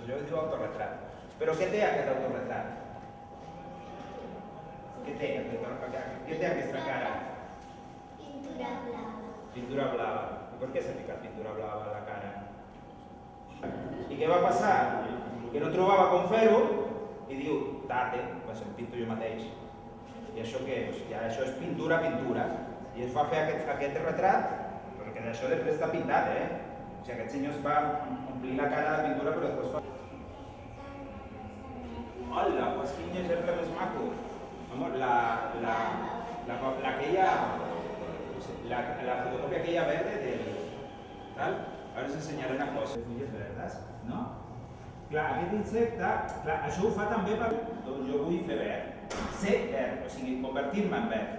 allò es diu autorretrat. Però què té aquest autorretrat? Què té aquesta cara? Pintura blava. Pintura blava. I per què s'ha ficat pintura blava a la cara? I què va passar? Que no trobava com fer-ho i diu, tate, pues em pinto jo mateix. I això què és? Ja això és pintura. I es va fer aquest retrat, perquè això després està pintat, O sigui, aquest senyor es va omplir la cara de pintura, però després fa... Hola, pues quin exemple més maco. Amor, la fotocopia aquella verde del... Tal? Ara us ensenyaré una cosa. Les fulles verdes, no? Clar, aquest insecte, clar, això ho fa també per... Doncs jo vull fer verd. Ser verd, o sigui, convertir-me en verd.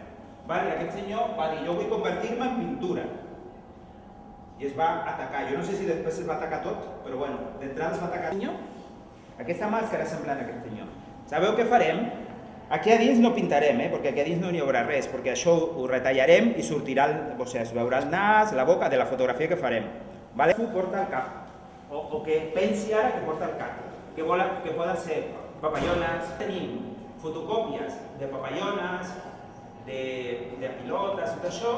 Vale, aquest senyor va dir, jo vull convertir-me en pintura. I es va atacar. Jo no sé si després es va atacar tot, però bueno, d'entrada es va atacar. Aquesta màscara semblant a aquest senyor. Sabeu què farem? Aquí a dins no pintarem, perquè aquí a dins no hi haurà res, perquè això ho retallarem i sortirà, o sigui, es veurà el nas, la boca, de la fotografia que farem. Vale? Ho porta al cap, o que pensi ara que porta al cap, que poden ser papallones. Tenim fotocòpies de papallones, de pilotes, tot això,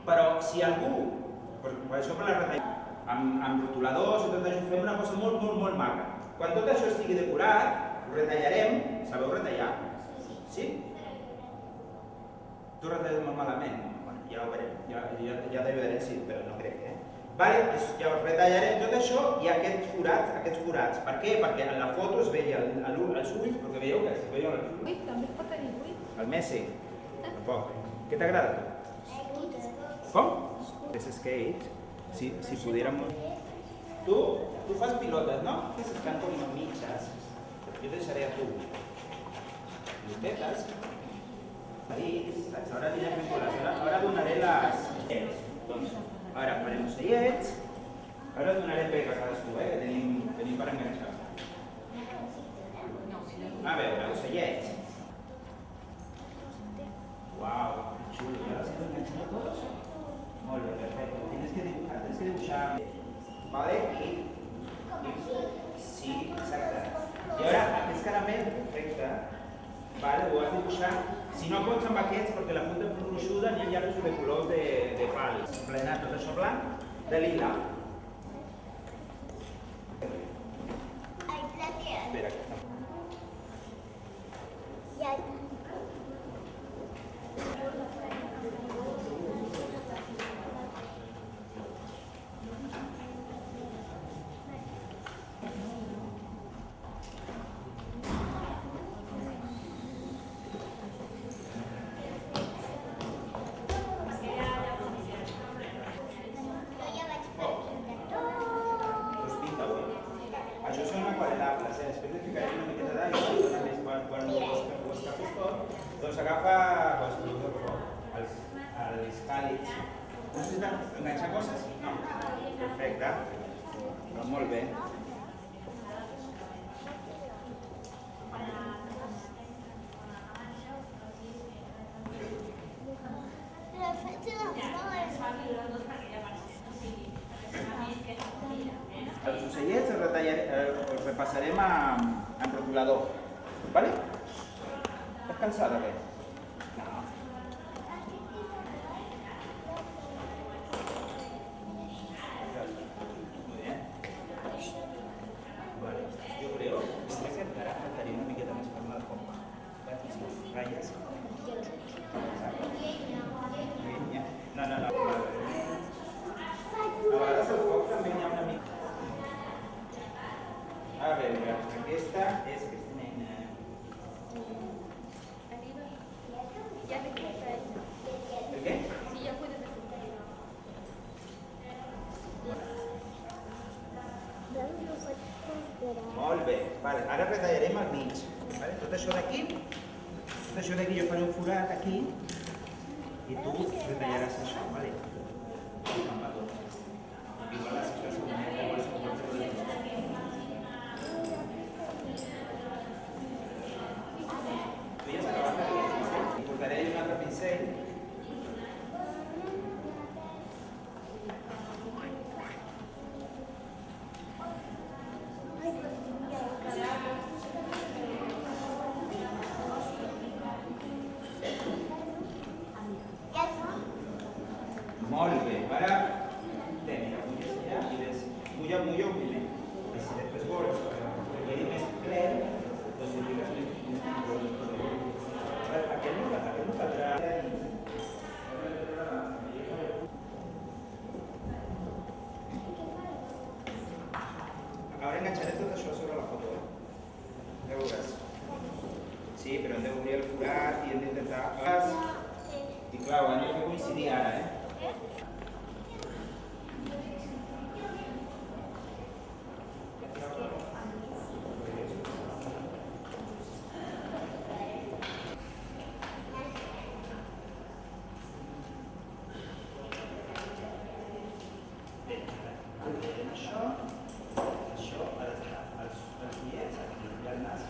però si algú, per això per la retallada, amb rotuladors i tot això, fem una cosa molt maca. Quan tot això estigui decorat, ho retallarem. Sabeu retallar? Sí? Tu retalles molt malament? Bueno, ja ho veurem, ja t'ho veurem, sí, però no crec, Vale, llavors retallarem tot això i aquests forats. Per què? Perquè en la foto es veia els ulls, perquè veieu que es veia els ulls. Ui, també es pot tenir ui. El Messi? Tampoc. Què t'agrada a tu? Com? És skate. Si pudiérem... Tu fas pilotes, no? Que s'estan com mitges. Jo deixaré a tu. Pilotetes. Ahí, ara diré vinculació. Ara donaré les... Doncs, ara farem ocellets. Ara donaré pega a cadascú, que tenim per enganxar. A veure, ocellets. Uau, que xulo. I ara s'han d'enganxar tots? Molt bé, perfecte. Tienes que dibujar. Vale? Sí, exacte. I ara, aquest caramel, perfecte. Vale, ho has dibuixat. Si no pots amb aquests, perquè la punta és gruixuda, n'hi ha llaços de colors de pals. Plenar tot això blanc, de lila. Ai, plateado. Espera. Ja. Això són aquarel·lables, després li ficarem una miqueta d'aigua, quan ho escapis tot, doncs agafa els càlids. Necessites enganxar coses? No? Perfecte. Doncs molt bé. Però faig una flor. Els ocellets els repassarem amb rotulador. Vale? Estàs cansada, bé? No. Muy bien. Vale. Yo creo que encara faltaria una miqueta més per la copa. Ratlles. No. A vegades el foc també hi ha una mica. A veure, aquesta és aquesta nena. Ya te queda ella. El què? Sí, ya puedes descontar. Molt bé. Vale, ara retallarem al mig. Vale? Tot això d'aquí jo faré un forat aquí i tu retallaràs això. Vale? Igual la situació igual se pot fer les dues. Tu ja has acabat el pincell? Portaré un altre pincell. Ara enganxaré tot això sobre la foto, Ja veuràs. Sí, però hem d'obrir el forat i hem d'intentar... I clar, ho hem de fer coincidir ara, Això ha d'estar els dies aquí, i el nas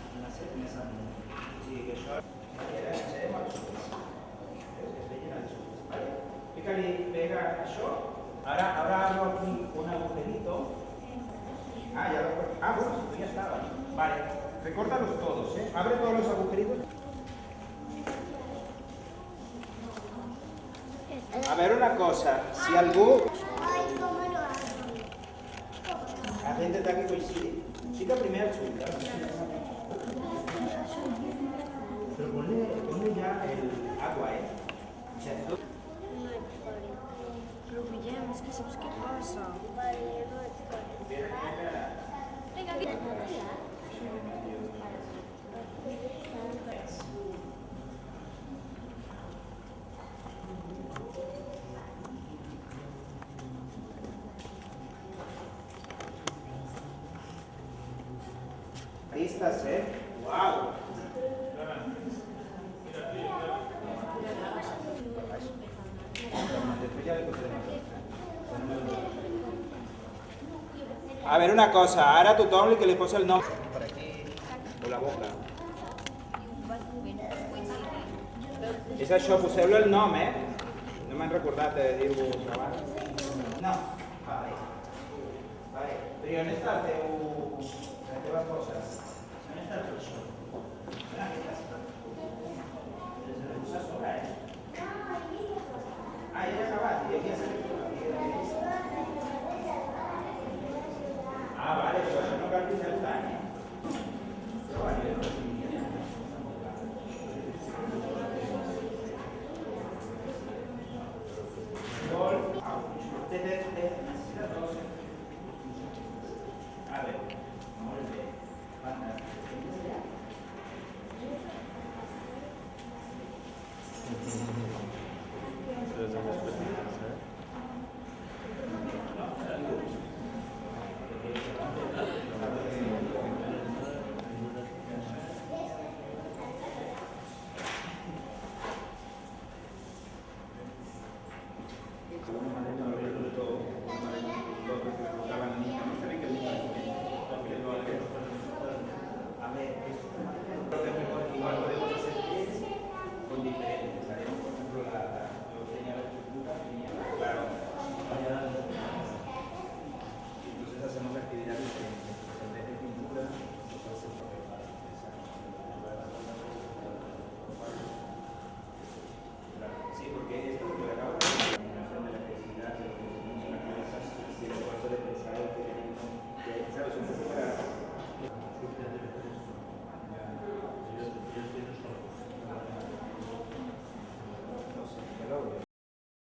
més amunt. O sigui que això... Ara enganxarem els ulls. Veus que es veien els ulls. Fica-li, pega això. Ahora hago aquí un agujerito. Ya lo... bueno, ya estaba. Vale, recórtalos todos, Abre todos los agujeritos. A ver una cosa, si algú... Ay, ¿cómo lo hago? Has d'intentar que coincidi. Fica primer el xull, Pero ponle ya el agua, O sea, No et faré. Però Guillem, és que saps què passa? Vale, jo no et faré. Vinga, aquí. Listas, Wow. Después ya le cogeremos. A ver, una cosa, ara tothom que li posa el nom per aquí, o la boca. És això, poseu-lo el nom, No m'han recordat de dir-vos abans. No, vale. Vale. Però on està el teu...